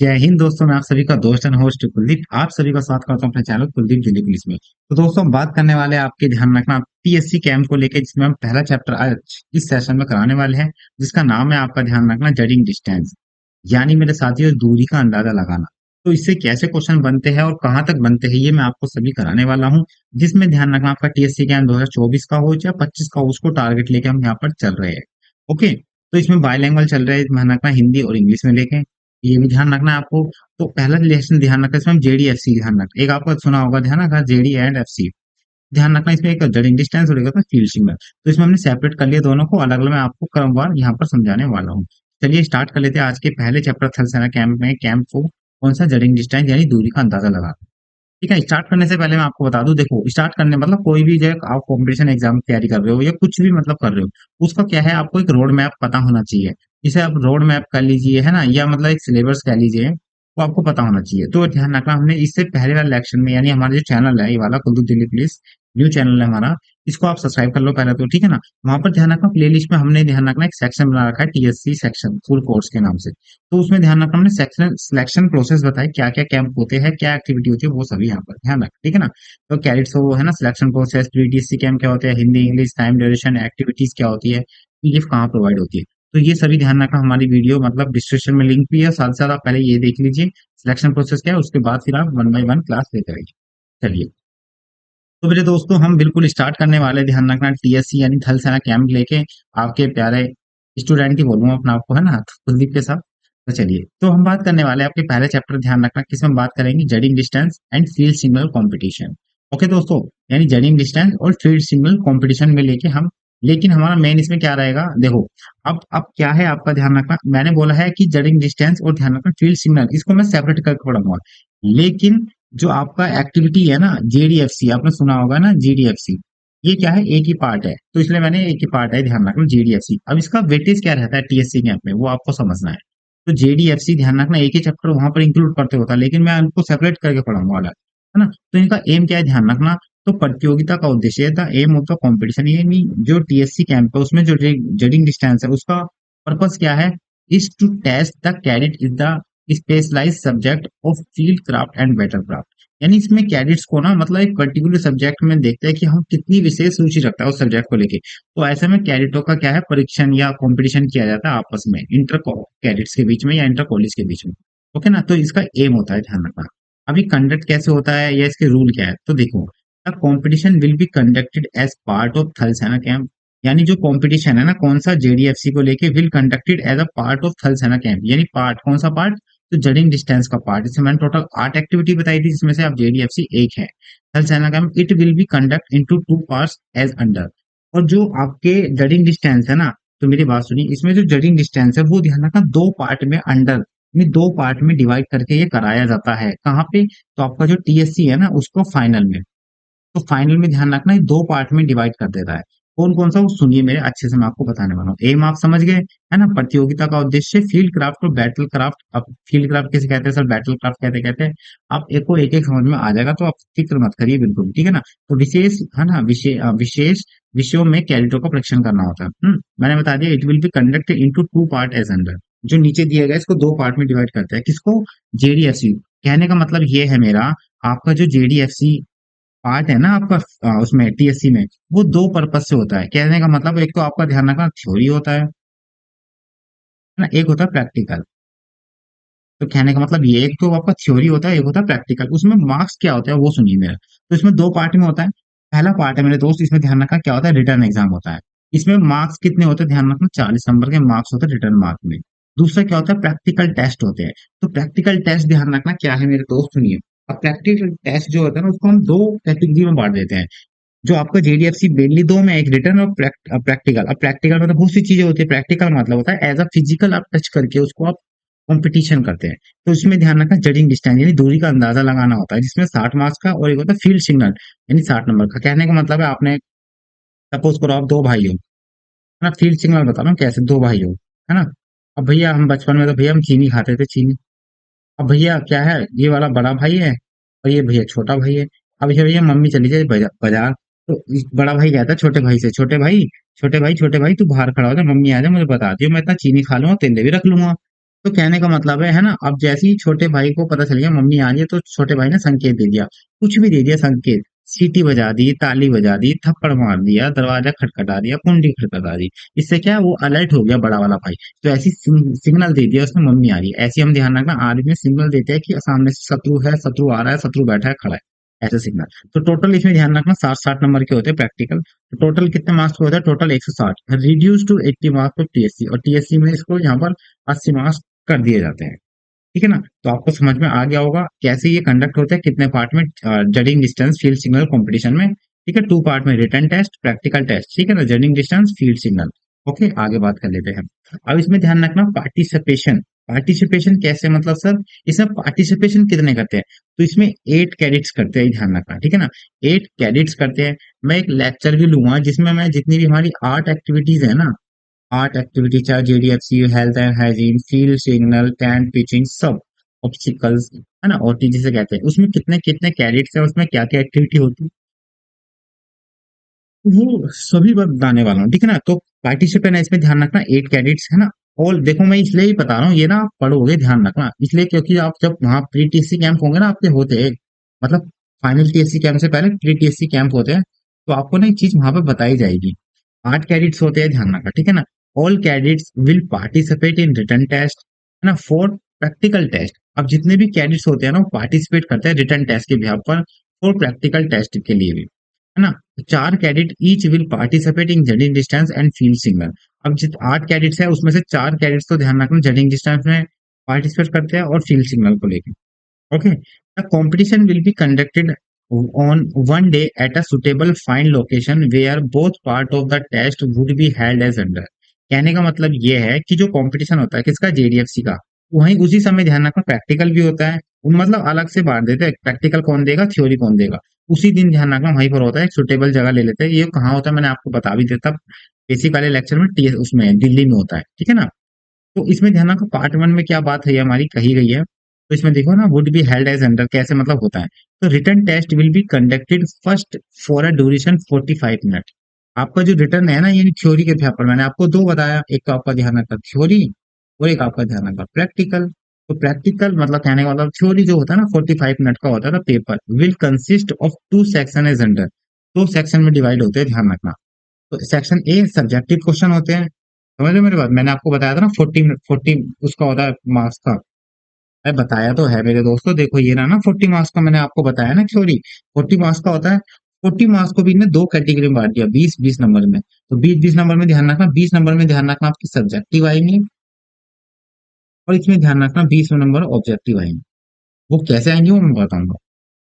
जय हिंद दोस्तों, मैं आप सभी का दोस्त एंड होस्ट कुलदीप। आप सभी का स्वागत करता हूं अपने चैनल कुलदीप दिल्ली पुलिस में। तो दोस्तों, हम बात करने वाले हैं, आपके ध्यान रखना, पीएससी कैंप को लेकर, जिसमें हम पहला चैप्टर आज इस सेशन में कराने वाले हैं, जिसका नाम है, आपका ध्यान रखना, जजिंग डिस्टेंस। यानी मेरे साथियों, दूरी का अंदाजा लगाना। तो इससे कैसे क्वेश्चन बनते हैं और कहाँ तक बनते हैं, ये मैं आपको सभी कराने वाला हूँ। जिसमें ध्यान रखना, आपका टीएससी कैंप 2024 का हो चाहे 25 का हो, उसको टारगेट लेके हम यहाँ पर चल रहे हैं। ओके। तो इसमें बाइलैंग्वेज चल रहा है, ध्यान रखना, हिंदी और इंग्लिश में लेके, ये भी ध्यान रखना है आपको। तो पहला लेसन ध्यान रखना, इसमें हम जेडीएफसी ध्यान रखना, एक आपको सुना होगा, ध्यान रखना, जेडी एंड एफसी। ध्यान रखना, इसमें एक जडिंग डिस्टेंस और एक होता है फील्ड सिग्नल। तो इसमें हमने सेपरेट कर लिया दोनों को, अलग अलग मैं आपको क्रमवार यहाँ पर समझाने वाला हूँ। चलिए स्टार्ट कर लेते हैं आज के पहले चैप्टर थल सेना कैंप में, कैंप को कौन सा जडिंग डिस्टेंस यानी दूरी का अंदाजा लगा। ठीक है। स्टार्ट करने से पहले मैं आपको बता दूं, देखो, स्टार्ट करने मतलब कोई भी जो है, आप कॉम्पिटिशन एग्जाम की तैयारी कर रहे हो या कुछ भी मतलब कर रहे हो, उसका क्या है, आपको एक रोड मैप पता होना चाहिए। जिसे आप रोड मैप कर लीजिए, है ना, या मतलब एक सिलेबस कह लीजिए, वो आपको पता होना चाहिए। तो ध्यान रखना, हमने इससे पहले वाले लेक्चर में, यानी हमारा जो चैनल है ये वाला Kuldeep Delhi police, new channel है हमारा, इसको आप सब्सक्राइब कर लो पहले तो, ठीक है ना। वहां पर ध्यान रखना, प्लेलिस्ट में हमने ध्यान रखना एक सेक्शन बना रखा है, टीएससी सेक्शन फुल कोर्स के नाम से। तो उसमें ध्यान रखना, हमने सेक्शन सिलेक्शन प्रोसेस बताया, क्या क्या कैंप होते हैं, क्या एक्टिविटी होती है, वो सभी यहाँ पर ध्यान रख, ठीक है ना। तो कैडेट्स हो, है ना, सिलेक्शन प्रोसेस, प्रीटीएससी कैंप क्या होते हैं, Hindi English, time duration, activities क्या होती है, पीडीएफ कहाँ प्रोवाइड होती है। तो ये सभी ध्यान रखना, हमारी वीडियो मतलब डिस्क्रिप्शन में लिंक भी है, साथ साथ आप पहले ये देख लीजिए सिलेक्शन प्रोसेस क्या है, उसके बाद फिर आप वन बाय वन क्लास लेते रहिए। चलिए, तो मेरे दोस्तों, हम बिल्कुल स्टार्ट करने वाले, ध्यान रखना, टीएससी यानी थल सेना कैंप लेके, आपके प्यारे स्टूडेंट ही बोलूंगा अपना आपको, है ना, कुलदीप के साथ। तो चलिए, तो हम बात करने वाले हैं आपके पहले चैप्टर, ध्यान रखना, किसमें हम बात करेंगे, judging distance and field signal competition. Okay दोस्तों, यानी जडिंग डिस्टेंस और फील्ड सिग्नल कंपटीशन में लेके हम, लेकिन हमारा मेन इसमें क्या रहेगा, देखो, अब क्या है, आपका ध्यान रखना, मैंने बोला है कि जडिंग डिस्टेंस और ध्यान रखना फील्ड सिग्नल, इसको मैं सेपरेट करके पढ़ाऊंगा। लेकिन जो आपका एक्टिविटी है ना, जेडीएफसी, आपने सुना होगा ना, जेडीएफसी, ये क्या है, एक ही पार्ट है, तो इसलिए मैंने एक ही पार्ट है, ध्यान रखना, जेडीएफसी। अब इसका वेटेज क्या रहता है टीएससी कैंप में, वो आपको समझना है। तो जेडीएफसी ध्यान रखना, एक ही चैप्टर वहां पर इंक्लूड करते होता है, लेकिन मैं उनको सेपरेट करके पढ़ाऊंगा अलग, है ना। तो इनका एम क्या है, ध्यान रखना, तो प्रतियोगिता का उद्देश्य the aim of the competition, यानी जो टीएससी कैंप है उसमें जो जजिंग डिस्टेंस है, उसका पर्पस क्या है, is to test the cadet is the specialize subject of field craft and battle craft. यानी इसमें कैडेट्स को ना, मतलब एक पर्टिकुलर सब्जेक्ट में देखते हैं कि हम कितनी विशेष रुचि रखता है उस सब्जेक्ट को लेके। तो ऐसे में कैडेटों का क्या है, परीक्षण या कंपटीशन किया जाता है आपस में, इंटर कैडेट्स के बीच में या इंटर कॉलेज के बीच में। ओके ना, तो इसका एम होता है, ध्यान रखना। अभी कंडक्ट कैसे होता है या इसके रूल क्या है, तो देखो, the competition will be conducted as part of Thal Sena camp. यानी जो कंपटीशन है ना, कौन सा, जेडीएफसी को लेके, will conducted as a part of Thal Sena camp, यानी पार्ट, कौन सा पार्ट, तो जडिंग डिस्टेंस का पार्ट। इसमें मैंने टोटल 8 एक्टिविटी बताई थी, जिसमें से आप जेडीएफसी एक है। Thal Sena camp, it will be conduct into two parts as under. और जो आपके जडिंग डिस्टेंस है ना, तो मेरी बात सुनिए, इसमें जो जडिंग डिस्टेंस है, वो ध्यान रखना, दो पार्ट में अंडर, यानी दो पार्ट में डिवाइड करके ये कराया जाता है। कहाँ पे, तो आपका जो टीएससी है ना, उसको फाइनल में, तो फाइनल में ध्यान रखना, ये दो पार्ट में डिवाइड कर देता है। कौन कौन सा, वो सुनिए मेरे अच्छे से, मैं आपको बताने वाला हूँ। एम आप समझ गए, है ना, प्रतियोगिता का उद्देश्य, फील्ड क्राफ्ट और बैटल क्राफ्ट। अब फील्ड क्राफ्ट किसे कहते हैं सर, बैटल क्राफ्ट कहते कहते हैं। आप एक को एक एक समझ में आ जाएगा, तो आप फिक्र मत करिए बिल्कुल, ठीक है ना। तो विशेष, है ना, विशेष विषयों में कैडेटों का परीक्षण करना होता है। मैंने बता दिया, it will be conducted into two part as under. जो नीचे दिया गया इसको दो पार्ट में डिवाइड करता है, किसको, जेडीएफसी। कहने का मतलब ये है मेरा, आपका जो जेडीएफसी पार्ट है ना आपका, उसमें टीएससी में, वो दो पर्पज से होता है। कहने का मतलब, एक तो आपका ध्यान रखना, थ्योरी होता है ना, एक होता है प्रैक्टिकल। तो कहने का मतलब ये, एक तो आपका थ्योरी होता है, एक होता है प्रैक्टिकल। उसमें मार्क्स क्या होता है वो सुनिए मेरा। तो इसमें दो पार्ट में होता है। पहला पार्ट है मेरे दोस्त, इसमें ध्यान रखना क्या होता है, रिटर्न एग्जाम होता है। इसमें मार्क्स कितने होते हैं, ध्यान रखना, 40 नंबर के मार्क्स होते हैं रिटर्न मार्क में। दूसरा क्या होता है, प्रैक्टिकल टेस्ट होते हैं। तो प्रैक्टिकल टेस्ट ध्यान रखना क्या है मेरे दोस्त, सुनिए। अब प्रैक्टिकल टेस्ट जो होता है ना, उसको हम दो कैटेगरी में बांट देते हैं। जो आपका जेडीएफसी मेनली दो में, एक रिटर्न और प्रैक्टिकल। अब प्रैक्टिकल मतलब बहुत सी चीजें होती है, प्रैक्टिकल मतलब होता है एज अ फिजिकल, आप टच करके उसको आप कंपटीशन करते हैं। तो इसमें ध्यान रखना, जजिंग डिस्टेंस यानी दूरी का अंदाजा लगाना होता है, जिसमें 60 मार्क्स का, और एक होता है फील्ड सिग्नल, यानी 60 नंबर का। कहने का मतलब है, आपने सपोज करो आप दो भाई हो, है ना, फील्ड सिग्नल बता रहा हूँ कैसे, दो भाई हो, है ना। अब भैया हम बचपन में, तो भैया हम चीनी खाते थे, चीनी। अब भैया क्या है, ये वाला बड़ा भाई है और ये भैया छोटा भाई है। अब ये भैया मम्मी चली जाए बाजार, तो बड़ा भाई कहता है छोटे भाई से, छोटे भाई, छोटे भाई, छोटे भाई, तू बाहर खड़ा हो जा, मम्मी आ जाए, मुझे बता दियो, मैं इतना चीनी खा लूंगा, तेले भी रख लूंगा। तो कहने का मतलब है ना, अब जैसे ही छोटे भाई को पता चल गया मम्मी आ रही है, तो छोटे भाई ने संकेत दे दिया, कुछ भी दे दिया संकेत, सीटी बजा दी, ताली बजा दी, थप्पड़ मार दिया, दरवाजा खटखटा दिया, कुंडी खटखटा दी। इससे क्या है, वो अलर्ट हो गया बड़ा वाला भाई। तो ऐसी सिग्नल दे दिया उसने, मम्मी आ रही है। ऐसे हम ध्यान रखना, आर्मी में सिग्नल देते हैं कि सामने से शत्रु है, शत्रु आ रहा है, शत्रु बैठा है, खड़ा है, ऐसे सिग्नल। तो टोटल इसमें ध्यान रखना 60-60 नंबर के होते हैं प्रैक्टिकल। तो टोटल कितने मार्क्स के होता है, total 160, reduce to 80 marks for TSC, और टीएससी में इसको यहाँ पर 80 मार्क्स कर दिए जाते हैं। ठीक है ना। तो आपको समझ में आ गया होगा कैसे ये कंडक्ट होता है, कितने पार्ट में, judging distance, field signal, competition में। ठीक है, 2 पार्ट में, रिटन टेस्ट, प्रैक्टिकल टेस्ट। ठीक है ना, judging distance, field signal. Okay, आगे बात कर लेते हैं। अब इसमें ध्यान रखना पार्टिसिपेशन। पार्टिसिपेशन कैसे, मतलब सर इसमें पार्टिसिपेशन कितने करते हैं, तो इसमें 8 कैडेट्स करते हैं, ध्यान रखना। ठीक है ना, 8 कैडेट्स करते हैं। मैं एक लेक्चर भी लूंगा जिसमें मैं जितनी भी हमारी 8 एक्टिविटीज है ना, 8 एक्टिविटी, चाहे JDFC, health and hygiene, field signal, tent pitching, सब ऑब्स्टिकल्स, है ना, ओटी जिसे कहते हैं, उसमें कितने कितने कैडेट्स है, उसमें क्या क्या एक्टिविटी होती है, वो सभी बताने वाला हूँ। ठीक है ना। तो पार्टिसिपेंट है, इसमें ध्यान रखना 8 कैडेट्स है ना। और देखो मैं इसलिए ही बता रहा हूँ, ये ना आप पढ़ोगे, ध्यान रखना इसलिए, क्योंकि आप जब वहाँ प्री टीएससी कैंप होंगे ना आपके होते हैं, मतलब फाइनल टीएससी कैंप से पहले प्री टीएससी कैंप होते हैं, तो आपको ना एक चीज वहां पे बताई जाएगी। 8 कैडेट्स होते हैं, ध्यान रखना। ठीक है ना। All cadets will participate in written test, है ना, फॉर प्रैक्टिकल टेस्ट। अब जितने भी कैडेट्स होते हैं ना, वो पार्टिसिपेट करते हैं रिटन टेस्ट के बिहाफ पर, फॉर प्रैक्टिकल टेस्ट के लिए भी, है ना। 4 cadet each will participate in judging distance and field signal. अब जित 8 कैडेट्स है, उसमें से 4 कैडेट्स तो ध्यान रखना जडिंग डिस्टेंस में पार्टिसिपेट करते हैं और फील्ड सिग्नल को लेकर। Okay, the competition will be conducted on one day at a suitable fine location where both part of the test would be held as under। कहने का मतलब ये है कि जो कंपटीशन होता है किसका, जेडीएफसी का, वहीं उसी समय ध्यान रखना प्रैक्टिकल भी होता है। मतलब अलग से बांट देते हैं, प्रैक्टिकल कौन देगा, थ्योरी कौन देगा, उसी दिन ध्यान रखना वहीं पर होता है, एक सुटेबल जगह ले लेते हैं। ये कहाँ होता है मैंने आपको बता भी देता, बेसिक वाले लेक्चर में, उसमें दिल्ली में होता है। ठीक है ना। तो इसमें ध्यान रखो पार्ट 1 में क्या बात है हमारी कही गई है, तो इसमें देखो ना, would be held as under कैसे मतलब होता है। तो written test will be conducted first for a duration 45 minute. आपका जो रिटर्न है ना, यानी थ्योरी के पेपर, मैंने आपको 2 बताया, एक तो आपका ध्यान रखा थ्योरी, और एक आपका ध्यान रखा प्रैक्टिकल। तो प्रैक्टिकल मतलब कहने का मतलब, थ्योरी जो होता है ना 45 मिनट का होता है, तो paper will consist of 2 section as under, 2 section में डिवाइड होते हैं, ध्यान रखना। तो सेक्शन ए सब्जेक्टिव क्वेश्चन होते हैं, समझ रहे हो मेरी बात, मैंने आपको बताया था ना 40 उसका होता है मार्क्स का। मैं बताया तो है मेरे दोस्तों, देखो ये रहा ना 40 मार्क्स का, मैंने आपको बताया ना थ्योरी 40 मार्क्स का होता है। 40 मार्क्स को भी ने 2 कैटेगरी में बांट दिया, 20-20 नंबर में। तो 20-20 नंबर में ध्यान रखना, 20 नंबर में ध्यान रखना आपकी सब्जेक्टिव आएंगे, और इसमें ध्यान रखना 20 नंबर ऑब्जेक्टिव आएंगे। वो कैसे आएंगे वो मैं बताऊंगा,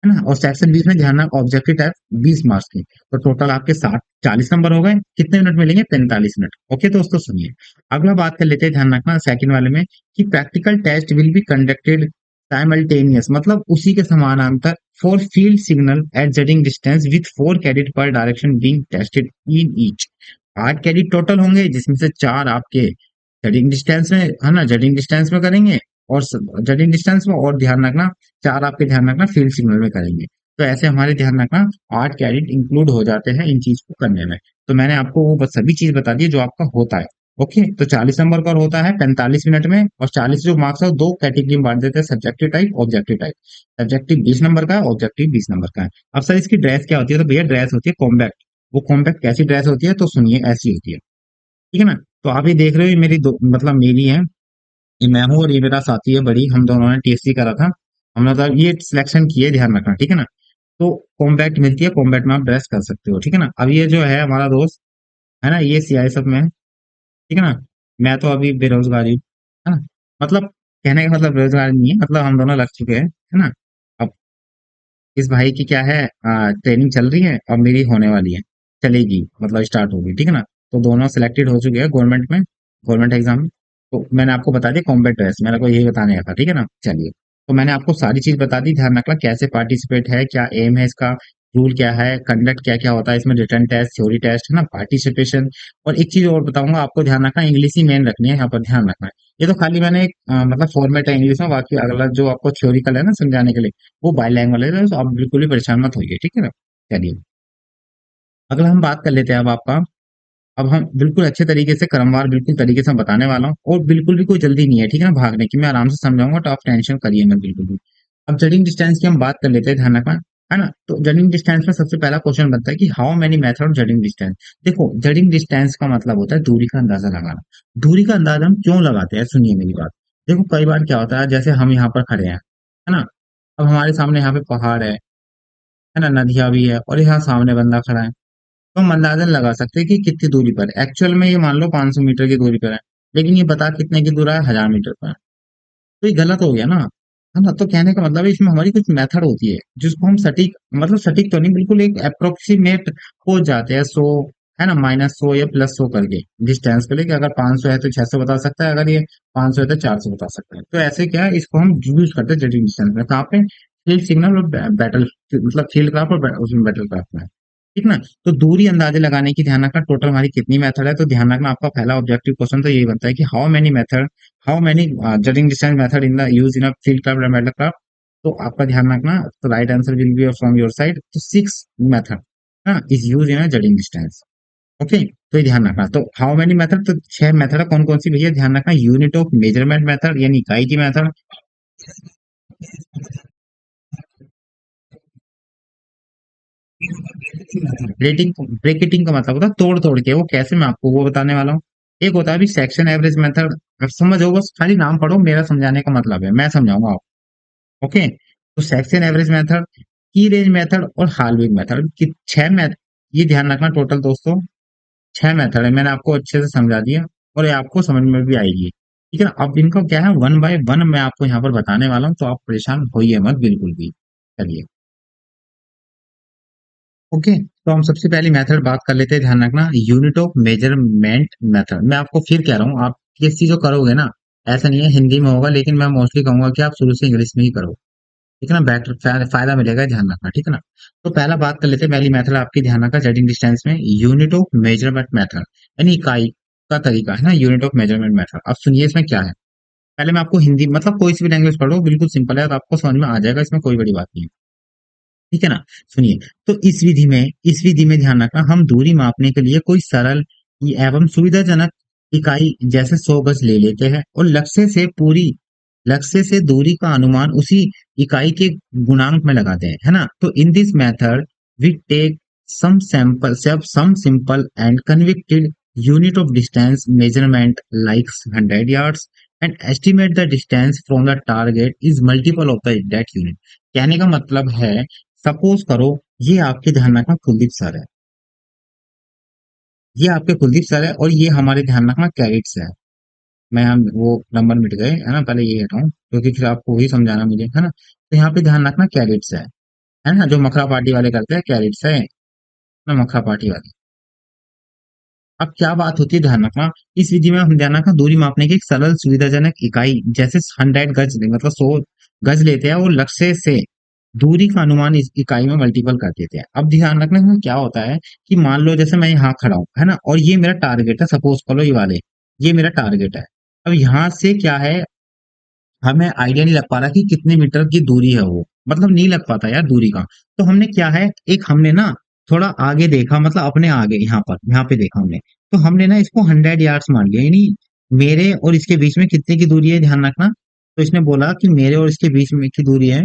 है ना। और सेक्शन 20 में ध्यान रखना ऑब्जेक्टिव टाइप 20 मार्क्स के। तो टोटल आपके 60-40 नंबर हो गए, कितने मिनट मिलेंगे, 45 मिनट। ओके दोस्तों सुनिए, अगला बात कर लेते हैं, ध्यान रखना सेकंड वाले में, कि practical test will be conducted simultaneous, मतलब उसी के समानांतर, for field signal at judging distance with 4 cadet per direction being tested in each. 8 cadet total होंगे, जिसमें से 4 आपके जडिंग डिस्टेंस में, है ना, जडिंग डिस्टेंस में करेंगे, और जडिंग डिस्टेंस में, और ध्यान रखना 4 आपके ध्यान रखना फील्ड सिग्नल में करेंगे। तो ऐसे हमारे ध्यान रखना 8 कैडेट इंक्लूड हो जाते हैं इन चीज को करने में। तो मैंने आपको वो बस सभी चीज बता दी जो आपका होता है। ओके, तो 40 नंबर का होता है 45 मिनट में, और 40 जो मार्क्स है वो 2 कैटेगरी में बांट देते हैं, subjective type, objective type. Subjective 20 number का है, ऑब्जेक्टिव 20 नंबर का है। अब सर इसकी ड्रेस क्या होती है, तो भैया ड्रेस होती है कॉम्बैक्ट। वो कॉम्बैक्ट कैसी ड्रेस होती है, तो सुनिए ऐसी होती है। ठीक है ना। तो आप ये देख रहे हो, ये मेरी दो मतलब मेरी है, ये मैं हूँ और ये मेरा साथी है बड़ी, हम दोनों ने टीएससी करा था, हमने मतलब ये सिलेक्शन किए, ध्यान रखना। ठीक है ना। तो कॉम्बैक्ट मिलती है, कॉम्बैक्ट में आप ड्रेस कर सकते हो। ठीक है ना। अब ये जो है हमारा दोस्त, है ना, ये सीआईएसएफ में है। ठीक है ना। मैं तो अभी बेरोजगारी हूँ, है ना। मतलब कहने का मतलब बेरोजगार नहीं है, मतलब हम दोनों लग चुके हैं, है ना। अब इस भाई की क्या है, ट्रेनिंग चल रही है, अब मेरी होने वाली है, चलेगी, मतलब स्टार्ट होगी। ठीक है ना। तो दोनों सिलेक्टेड हो चुके हैं गवर्नमेंट में, गवर्नमेंट एग्जाम में। तो मैंने आपको बता दिया कॉम्बैट ड्रेस, मेरे को यही बताने का था। ठीक है ना, चलिए। तो मैंने आपको सारी चीज बता दी, ध्यान रखना कैसे पार्टिसिपेट है, क्या एम है इसका, रूल क्या है, कंडक्ट क्या क्या होता है इसमें, रिटर्न टेस्ट, थ्योरी टेस्ट, है ना, पार्टिसिपेशन। और एक चीज और बताऊंगा आपको, ध्यान रखना इंग्लिश ही मेन रखनी है यहाँ पर, ध्यान रखना है। ये तो खाली मैंने एक मतलब फॉर्मेट है इंग्लिश में, बाकी अगला जो आपको थ्योरिकल है ना समझाने के लिए, वो बाइलैंग्वेज है, तो आप बिल्कुल भी परेशान मत होइए। ठीक है ना। चलिए, अगला हम बात कर लेते हैं अब आपका अब हम बिल्कुल अच्छे तरीके से क्रमवार बिल्कुल तरीके से बताने वाला हूँ, और बिल्कुल भी कोई जल्दी नहीं है, ठीक है ना, भागने की। मैं आराम से समझाऊंगा, तो आप टेंशन करिए मत बिल्कुल भी। अब जडिंग डिस्टेंस की हम बात कर लेते हैं, ध्यान रखना, है ना। तो जडिंग डिस्टेंस में सबसे पहला क्वेश्चन बनता है कि हाउ मेनी मेथड जडिंग डिस्टेंस। देखो, जडिंग डिस्टेंस का मतलब होता है दूरी का अंदाजा लगाना। दूरी का अंदाजा हम क्यों लगाते हैं, सुनिए मेरी बात। देखो, कई बार क्या होता है, जैसे हम यहाँ पर खड़े हैं, है ना। अब हमारे सामने यहाँ पे पहाड़ है ना, नदियां भी है, और यहाँ सामने बंदा खड़ा है। तो हम अंदाजन लगा सकते हैं कि कितनी दूरी पर है। एक्चुअल में ये मान लो 500 मीटर की दूरी पर है, लेकिन ये बता कितने की दूर है, 1000 मीटर पर है। तो ये गलत हो गया ना, है ना। तो कहने का मतलब है, इसमें हमारी कुछ मेथड होती है जिसको हम सटीक, मतलब सटीक तो नहीं, बिल्कुल एक अप्रोक्सीमेट हो जाते हैं, 100, है ना, -100 या +100 करके डिस्टेंस को लेके। अगर 500 है तो 600 बता सकता है, अगर ये 500 है तो 400 बता सकता है। तो ऐसे क्या है, इसको हम यूज करते हैं जटिल डिस्टेंस में, कहाँ पे, फील्ड सिग्नल और बैटल, मतलब फील्ड क्राफ्ट और उसमें बैटल क्राफ्ट में, ठीक ना। तो दूरी अंदाजे लगाने की ध्यान रखना, टोटल हमारी कितनी मेथड है, तो ध्यान रखना आपका पहला ऑब्जेक्टिव क्वेश्चन तो यही बनता है कि how many judging distance method in the use in a field craft and metal craft. तो आपका ध्यान रखना, तो right answer will be from your side, तो 6 method is use in a judging distance. Okay, तो ये ध्यान रखना। तो हाउ मेनी मेथड, तो 6 मेथड है, कौन कौन सी भैया, ध्यान रखना, यूनिट ऑफ मेजरमेंट मेथड यानी इकाई की मेथड। ब्रेकिंग ब्रेकेटिंग का मतलब होता है तोड़ तोड़ के, वो कैसे, मैं आपको वो बताने वाला हूँ। एक होता है अभी सेक्शन एवरेज मेथड, अब समझो, बस खाली नाम पढ़ो, मेरा समझाने का मतलब है, मैं समझाऊंगा आपको। ओके, तो सेक्शन एवरेज मेथड, की रेंज मेथड और हार्विंग मेथड की 6 मेथड, ये ध्यान रखना, टोटल दोस्तों 6 मेथड है, मैंने आपको अच्छे से समझा दिया, और ये आपको समझ में भी आएगी, ठीक है ना। अब इनका क्या है, वन बाय वन मैं आपको यहाँ पर बताने वाला हूँ, तो आप परेशान होइए मत बिल्कुल भी। चलिए, ओके, तो हम सबसे पहली मेथड बात कर लेते हैं, ध्यान रखना, यूनिट ऑफ मेजरमेंट मेथड। मैं आपको फिर कह रहा हूँ, आप ये चीजों करोगे ना, ऐसा नहीं है हिंदी में होगा, लेकिन मैं मोस्टली कहूंगा कि आप शुरू से इंग्लिश में ही करो, ठीक है ना, बेटर फायदा मिलेगा, ध्यान रखना, ठीक है ना। तो पहला बात कर लेते हैं, पहली मेथड आपकी, ध्यान रखना, सेटिंग डिस्टेंस में यूनिट ऑफ मेजरमेंट मेथड, यानी इकाई का तरीका, है ना, यूनिट ऑफ मेजरमेंट मेथड। अब सुनिए इसमें क्या है, पहले मैं आपको हिंदी, मतलब कोई सी भी लैंग्वेज पढ़ो, बिल्कुल सिंपल है, तो आपको समझ में आ जाएगा, इसमें कोई बड़ी बात नहीं है, ठीक है ना। सुनिए, तो इस विधि में ध्यान रखना, हम दूरी मापने के लिए कोई सरल एवं सुविधाजनक इकाई जैसे 100 गज ले लेते हैं, और लक्ष्य से दूरी का अनुमान उसी इकाई के गुणांक में लगाते हैं, है ना। तो in this method we take some simple and convicted unit of distance measurement like 100 yards and estimate the distance from the target is multiple of the that unit। कहने का मतलब है, सपोज करो, ये आपके ध्यान रखना कुलदीप सर है, ये आपके कुलदीप सर है, और ये हमारे ध्यान रखना कैरेट्स है। मैं, हम वो नंबर मिट गए, है ना, पहले ये हटाऊं, क्योंकि फिर आपको वही समझाना मुझे, है ना। तो यहाँ पे ध्यान रखना कैरेट्स है ना, जो मखरा पार्टी वाले करते हैं, कैरेट्स है ना, मखरा पार्टी वाले। अब क्या बात होती है, ध्यान रखना, इस विधि में हम ध्यान रखना, दूरी मापने की एक सरल सुविधाजनक इकाई जैसे 100 गज, मतलब 100 गज लेते हैं, और लक्ष्य से दूरी का अनुमान इस इकाई में मल्टीपल कर देते हैं। अब ध्यान रखना, इसमें क्या होता है कि मान लो जैसे मैं यहाँ खड़ा हूँ, है ना, और ये मेरा टारगेट है, सपोज करो ये वाले, ये मेरा टारगेट है। अब यहाँ से क्या है, हमें आइडिया नहीं लग पा रहा कि कितने मीटर की दूरी है वो, मतलब नहीं लग पाता यार दूरी का। तो हमने क्या है, एक हमने ना थोड़ा आगे देखा, मतलब अपने आगे, यहाँ पे देखा हमने, तो हमने ना इसको 100 यार्ड्स मान लिया, यानी मेरे और इसके बीच में कितने की दूरी है, ध्यान रखना। तो इसने बोला कि मेरे और इसके बीच में की दूरी है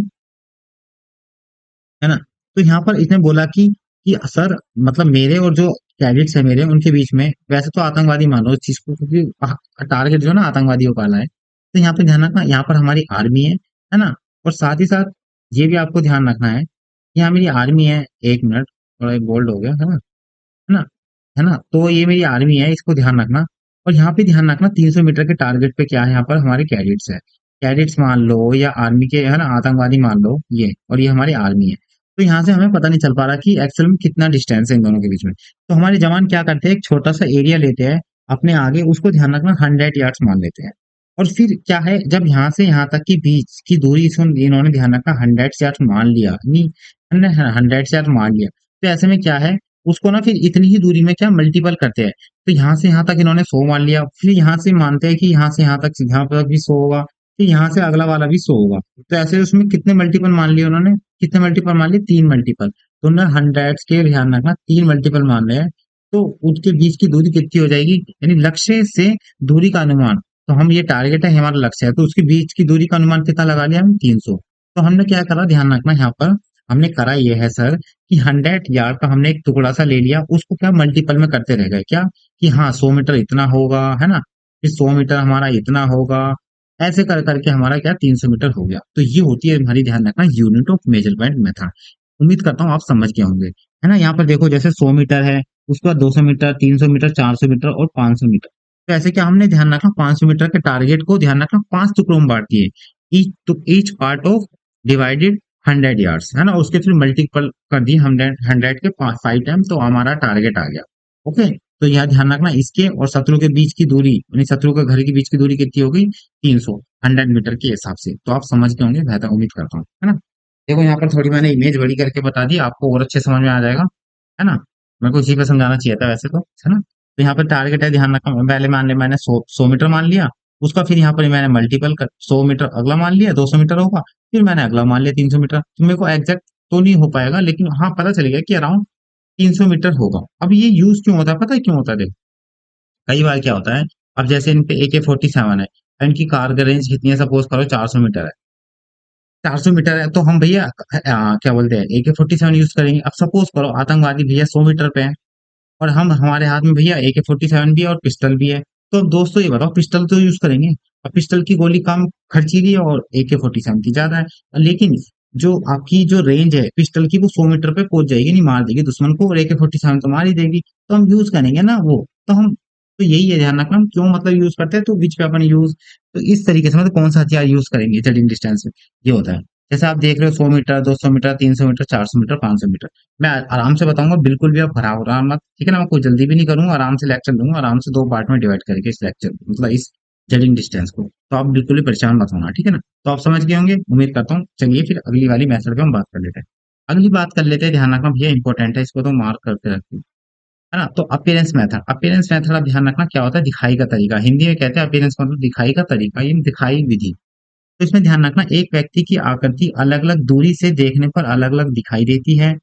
ना। तो यहाँ पर इसने बोला कि सर, मतलब मेरे और जो कैडेट्स है मेरे, उनके बीच में, वैसे तो आतंकवादी मानो इस चीज को, क्योंकि टारगेट जो है ना आतंकवादियों का है। तो यहाँ पे ध्यान रखना, यहाँ पर हमारी आर्मी है ना, और साथ ही साथ ये भी आपको ध्यान रखना है कि यहाँ मेरी आर्मी है, 1 मिनट, थोड़ा बोल्ड हो गया, है ना, है ना। तो ये मेरी आर्मी है, इसको ध्यान रखना। और यहाँ पे ध्यान रखना, 300 मीटर के टारगेट पे क्या है, यहाँ पर हमारे कैडेट्स है, कैडेट्स मान लो, या आर्मी के, है ना, आतंकवादी मान लो ये, और ये हमारी आर्मी है। तो यहाँ से हमें पता नहीं चल पा रहा कि एक्चुअल में कितना डिस्टेंस है इन दोनों के बीच में। तो हमारे जवान क्या करते हैं, एक छोटा सा एरिया लेते हैं अपने आगे, उसको ध्यान रखना 100 यार्ड्स मान लेते हैं। और फिर क्या है, जब यहाँ से यहाँ तक की बीच की दूरी इन्होंने ध्यान रखना 100 यार्ड्स मान लिया, नहीं, 100 यार्ड मान लिया, तो ऐसे में क्या है, उसको ना फिर इतनी ही दूरी में क्या मल्टीपल करते हैं। तो यहाँ से यहाँ तक इन्होंने 100 मान लिया, फिर यहाँ से मानते हैं कि यहाँ से यहाँ तक भी 100 होगा, फिर यहाँ से अगला वाला भी 100 होगा। तो ऐसे उसमें कितने मल्टीपल मान लिए उन्होंने, कितने मल्टीपल मान लिए, 3 मल्टीपल। तो ना 100 के ध्यान रखना 3 मल्टीपल मान रहे हैं, तो उनके बीच की दूरी कितनी हो जाएगी, यानी लक्ष्य से दूरी का अनुमान। तो हम ये टारगेट है, हमारा लक्ष्य है, तो उसके बीच की दूरी का अनुमान कितना लगा लिया हम, 300। तो हमने क्या करा, ध्यान रखना यहाँ पर, हमने करा ये है सर कि 100 यार्ड का हमने एक टुकड़ा सा ले लिया, उसको क्या मल्टीपल में करते रह गए क्या, कि हाँ 100 मीटर इतना होगा, है ना, फिर 100 मीटर हमारा इतना होगा, ऐसे कर करके हमारा क्या 300 मीटर हो गया। तो ये होती है हमारी, ध्यान रखना, यूनिट ऑफ मेजरमेंट मेथड। उम्मीद करता हूँ आप समझ गए होंगे, है ना। यहाँ पर देखो जैसे 100 मीटर है, उसके बाद 200 मीटर, 300 मीटर, 400 मीटर और 500 मीटर। तो ऐसे क्या हमने ध्यान रखना, 500 मीटर के टारगेट को ध्यान रखना 5 टुकड़ों में बांट दिए, each part of divided 100 yards, है ना, उसके फिर मल्टीपल कर दिए 100 के 5 टाइम, तो हमारा टारगेट आ गया। ओके। तो यह ध्यान रखना, इसके और शत्रु के बीच की दूरी, यानी शत्रु के घर के बीच की दूरी कितनी हो गई, 300, 100 मीटर के हिसाब से। तो आप समझ गए होंगे, बेहतर उम्मीद करता हूँ, है ना। देखो यहाँ पर थोड़ी मैंने इमेज बड़ी करके बता दी, आपको और अच्छे समझ में आ जाएगा, है ना। मेरे को इसी पे समझाना चाहिए था वैसे तो, है ना। तो यहाँ पर टारगेट है, ध्यान रखना, पहले मान लिया मैंने 100 मीटर मान लिया, उसका फिर यहाँ पर मैंने मल्टीपल कर 100 मीटर अगला मान लिया, 200 मीटर होगा, फिर मैंने अगला मान लिया 300 मीटर। तो मेरे को एग्जैक्ट तो नहीं हो पाएगा, लेकिन हाँ पता चलेगा कि अराउंड 300 मीटर होगा। अब ये यूज क्यों होता है, पता है क्यों होता है, देखो कई बार क्या होता है, अब जैसे इन पे AK-47 है, इनकी कारगर रेंज कितनी है, सपोज करो 400 मीटर है, 400 मीटर है, तो हम भैया क्या बोलते हैं AK-47 यूज करेंगे। अब सपोज करो आतंकवादी भैया 100 मीटर पे है, और हम हमारे हाथ में भैया AK-47 भी है और पिस्टल भी है। तो अब दोस्तों ये बताओ, पिस्टल तो यूज करेंगे, अब पिस्टल की गोली कम खर्चीली है और AK-47 की ज्यादा है, लेकिन जो आपकी जो रेंज है पिस्टल की, वो 100 मीटर पे पहुंच जाएगी, नहीं मार देगी दुश्मन को, और AK-47 तो मार ही देगी। तो हम यूज करेंगे ना वो, तो हम, तो यही है, ध्यान रखना हम क्यों मतलब यूज करते हैं, तो विच वेपन यूज, तो इस तरीके से मतलब कौन सा हथियार यूज करेंगे जडिंग डिस्टेंस में, ये होता है। जैसे आप देख रहे हो 100 metre, 200 metre, 300 metre, 400 metre, 500 metre, मैं आराम से बताऊंगा, बिल्कुल भी आप घबराओ मत, ठीक है ना। मैं कोई जल्दी भी नहीं करूंगा, आराम से लेक्चर दूंगा, आराम से 2 पार्ट में डिवाइड करके इस लेक्चर, मतलब इस जजिंग डिस्टेंस को। तो आप बिल्कुल भी परेशान मत होना, ठीक है ना। तो आप समझ गए होंगे, उम्मीद करता हूँ। चलिए फिर अगली वाली मेथड पे हम बात कर लेते हैं। अगली बात कर लेते हैं, ध्यान रखना भैया इंपॉर्टेंट है, इसको तो मार्क करके रखिए, है ना। तो अपीयरेंस मेथड, अपीयरेंस मेथड आप ध्यान रखना क्या होता है, दिखाई का तरीका, हिंदी में कहते हैं अपीयरेंस मतलब दिखाई का तरीका, ये दिखाई विधि। तो इसमें ध्यान रखना, एक व्यक्ति की आकृति अलग अलग दूरी से देखने पर अलग अलग दिखाई देती है।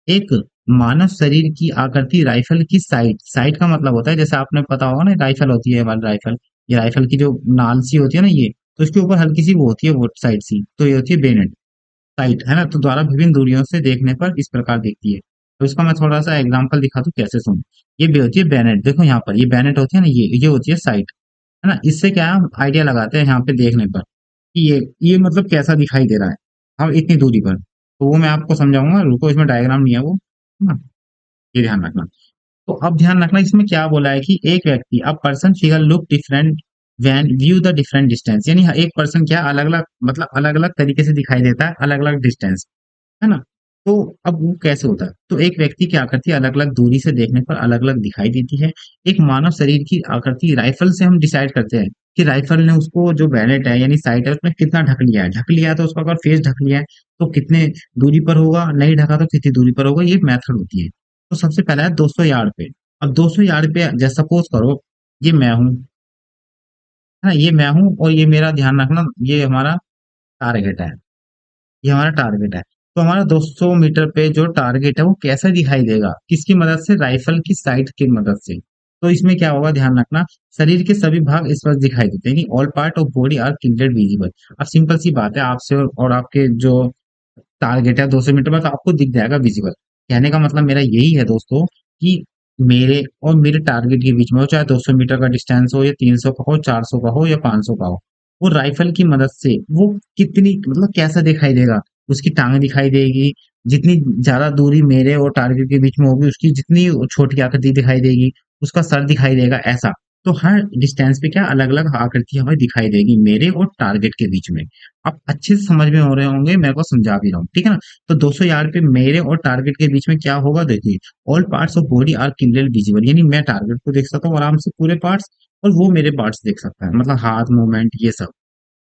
एक मानव शरीर की आकृति राइफल की साइट, साइट का मतलब होता है, जैसे आपने पता होगा ना, राइफल होती है हमारी राइफल, ये राइफल की जो नाल सी होती है ना, ये तो इसके ऊपर हल्की सी वो होती है, वो साइड सी, तो ये होती है बेनेट साइट, है ना। तो द्वारा विभिन्न दूरियों से देखने पर इस प्रकार दिखती है। तो इसका मैं थोड़ा सा एग्जांपल दिखा दूं, कैसे सुन। ये भी होती है बेनेट, देखो यहाँ पर ये बेनेट होती है ना, ये होती है साइट, है ना। इससे क्या है, हम आइडिया लगाते हैं यहाँ पे देखने पर कि ये मतलब कैसा दिखाई दे रहा है, हम इतनी दूरी पर। तो वो मैं आपको समझाऊंगा, रुको, इसमें डायग्राम नहीं है वो, है ना, ये ध्यान रखना। तो अब ध्यान रखना, इसमें क्या बोला है कि एक व्यक्ति, अब person figure look different when view the different distance, यानी एक पर्सन क्या अलग अलग, मतलब अलग अलग तरीके से दिखाई देता है, अलग अलग डिस्टेंस, है ना। तो अब वो कैसे होता है, तो एक व्यक्ति की आकृति अलग अलग दूरी से देखने पर अलग अलग दिखाई देती है। एक मानव शरीर की आकृति राइफल से हम डिसाइड करते हैं कि राइफल ने उसको जो बैलेट है यानी साइट है उसमें कितना ढक लिया है, ढक लिया है तो उसका अगर फेस ढक लिया है तो कितने दूरी पर होगा, नहीं ढका तो कितनी दूरी पर होगा, ये मेथड होती है। तो सबसे पहला है 200 यार्ड पे। अब 200 यार्ड पे जैसे सपोज करो ये मैं हूँ, है ना, ये मैं हूँ और ये मेरा, ध्यान रखना, ये हमारा टारगेट है, ये हमारा टारगेट है। तो हमारा 200 मीटर पे जो टारगेट है वो कैसे दिखाई देगा, किसकी मदद से, राइफल की साइट की मदद से। तो इसमें क्या होगा, ध्यान रखना, शरीर के सभी भाग स्पष्ट दिखाई देते हैं, all part of body are clear visible. अब सिंपल सी बात है, आपसे और आपके जो टारगेट है 200 मीटर में, तो आपको दिख जाएगा विजिबल। कहने का मतलब मेरा यही है दोस्तों कि मेरे और मेरे टारगेट के बीच में हो, चाहे 200 मीटर का डिस्टेंस हो या 300 का हो, 400 का हो या 500 का हो, वो राइफल की मदद से वो कितनी, मतलब कैसा दिखाई देगा, उसकी टांग दिखाई देगी, जितनी ज्यादा दूरी मेरे और टारगेट के बीच में होगी उसकी जितनी छोटी आकृति दिखाई देगी, उसका सर दिखाई देगा, ऐसा। तो हर डिस्टेंस पे क्या अलग अलग आकृति हमें दिखाई देगी मेरे और टारगेट के बीच में। आप अच्छे से समझ में हो रहे होंगे, मैं को समझा भी रहा हूँ, ठीक है ना। तो 200 यार्ड पे मेरे और टारगेट के बीच में क्या होगा, देखिए, all parts of body are clearly visible, यानी मैं टारगेट को देख सकता हूँ आराम से पूरे पार्ट्स, और वो मेरे पार्ट्स देख सकता है, मतलब हाथ मूवमेंट ये सब।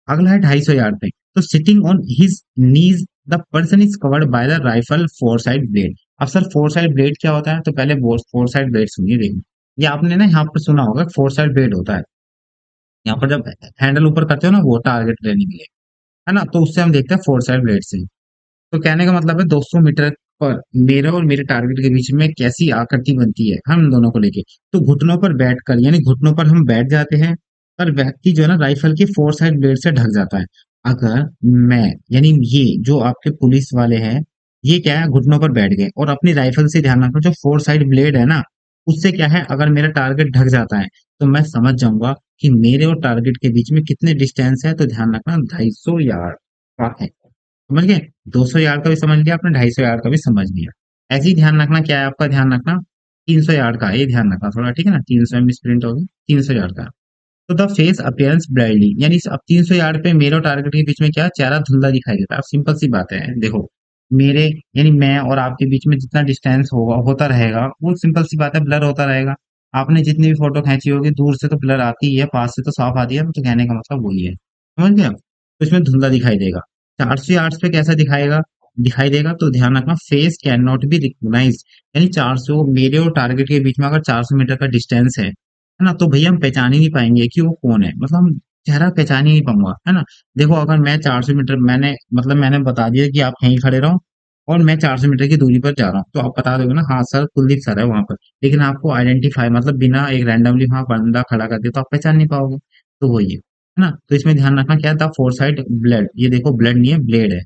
अगला है 250 यार्ड पे, तो sitting on his knees the person is covered by the rifle four side blade. अब सर फोर साइड ब्लेड क्या होता है, तो पहले फोर साइड ब्लेड सुनिए, देखिए, ये आपने ना यहाँ पर सुना होगा फोर साइड ब्लेड होता है, यहाँ पर जब हैंडल ऊपर करते हो ना वो टारगेट लेने के लिए, है ना, तो उससे हम देखते हैं फोर साइड ब्लेड से। तो कहने का मतलब है 200 मीटर पर मेरे और मेरे टारगेट के बीच में कैसी आकृति बनती है हम दोनों को लेके। तो घुटनों पर बैठकर यानी घुटनों पर हम बैठ जाते हैं और व्यक्ति जो है ना राइफल की फोर साइड ब्लेड से ढक जाता है। अगर मैं यानी ये जो आपके पुलिस वाले हैं, ये क्या है घुटनों पर बैठ गए और अपनी राइफल से ध्यान रखना जो फोर साइड ब्लेड है ना, उससे क्या है अगर मेरा टारगेट ढक जाता है तो मैं समझ जाऊंगा कि मेरे और टारगेट के बीच में कितने डिस्टेंस है। तो ध्यान रखना 250 यार्ड का है। समझ गए? 200 यार्ड का भी समझ लिया आपने, 250 यार्ड का भी समझ लिया। ऐसे ही ध्यान रखना क्या है आपका, ध्यान रखना 300 यार्ड का है, ये ध्यान रखना थोड़ा, ठीक है ना। 300 एम स्प्रिंट होगी, 300 यार्ड का। तो द फेस अपियरेंस ब्राइटली यानी अब 300 यार्ड पे मेरे और टारगेट के बीच में क्या चेहरा धुंधला दिखाई देता है। अब सिंपल सी बात है, देखो मेरे यानी मैं और आपके बीच में जितना डिस्टेंस होगा होता रहेगा वो सिंपल सी बात है ब्लर होता रहेगा। आपने जितनी भी फोटो खींची होगी दूर से तो ब्लर आती ही है, पास से तो साफ आती है, तो कहने का मतलब वही है। समझ गए आप? तो इसमें धुंधला दिखाई देगा। 400 यार्ड्स पे कैसा दिखाएगा, दिखाई देगा तो ध्यान रखना face can not be recognize यानी 400 मेरे और टारगेट के बीच में अगर 400 मीटर का डिस्टेंस है ना, तो भैया हम पहचान ही नहीं पाएंगे कि वो कौन है, मतलब हम चेहरा पहचान ही नहीं पाऊंगा, है ना। देखो अगर मैं 400 मीटर मैंने बता दिया कि आप यहीं खड़े रहो और मैं 400 मीटर की दूरी पर जा रहा हूँ, तो आप बता दोगे ना हाँ सर कुलदीप सर है वहां पर। लेकिन आपको आइडेंटिफाई मतलब बिना एक रैंडमली वहां बंदा खड़ा कर दिया तो आप पहचान नहीं पाओगे। तो वही है ना। तो इसमें ध्यान रखना क्या था, फोर साइड ब्लेड, ये देखो ब्लेड नहीं है ब्लेड है।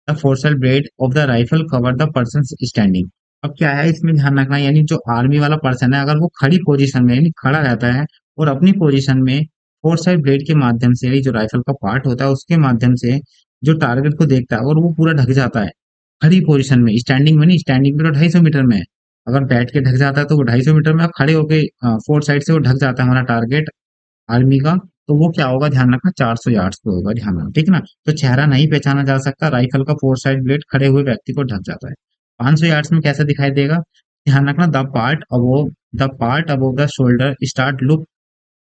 The foresight blade of the rifle cover the person standing. अब क्या है इसमें ध्यान रखना, यानी जो आर्मी वाला पर्सन है अगर वो खड़ी पोजीशन में यानी खड़ा रहता है और अपनी पोजीशन में फोर्साइड ब्लेड के माध्यम से यानी जो राइफल का पार्ट होता है उसके माध्यम से जो टारगेट को देखता है और वो पूरा ढक जाता है खड़ी पोजीशन में, स्टैंडिंग में नहीं, स्टैंडिंग में तो 250 मीटर में है। अगर बैठ के ढक जाता है तो वो 250 मीटर में, खड़े होके फोर साइड से वो ढक जाता है हमारा टारगेट आर्मी का, तो वो क्या होगा ध्यान रखना 400 यार्ड्स पे होगा, ध्यान रखना ठीक है ना। तो चेहरा नहीं पहचाना जा सकता, राइफल का फोर साइड ब्लेड खड़े हुए व्यक्ति को ढक जाता है। 500 यार्ड्स में कैसा दिखाई देगा, ध्यान रखना the part above the shoulder start look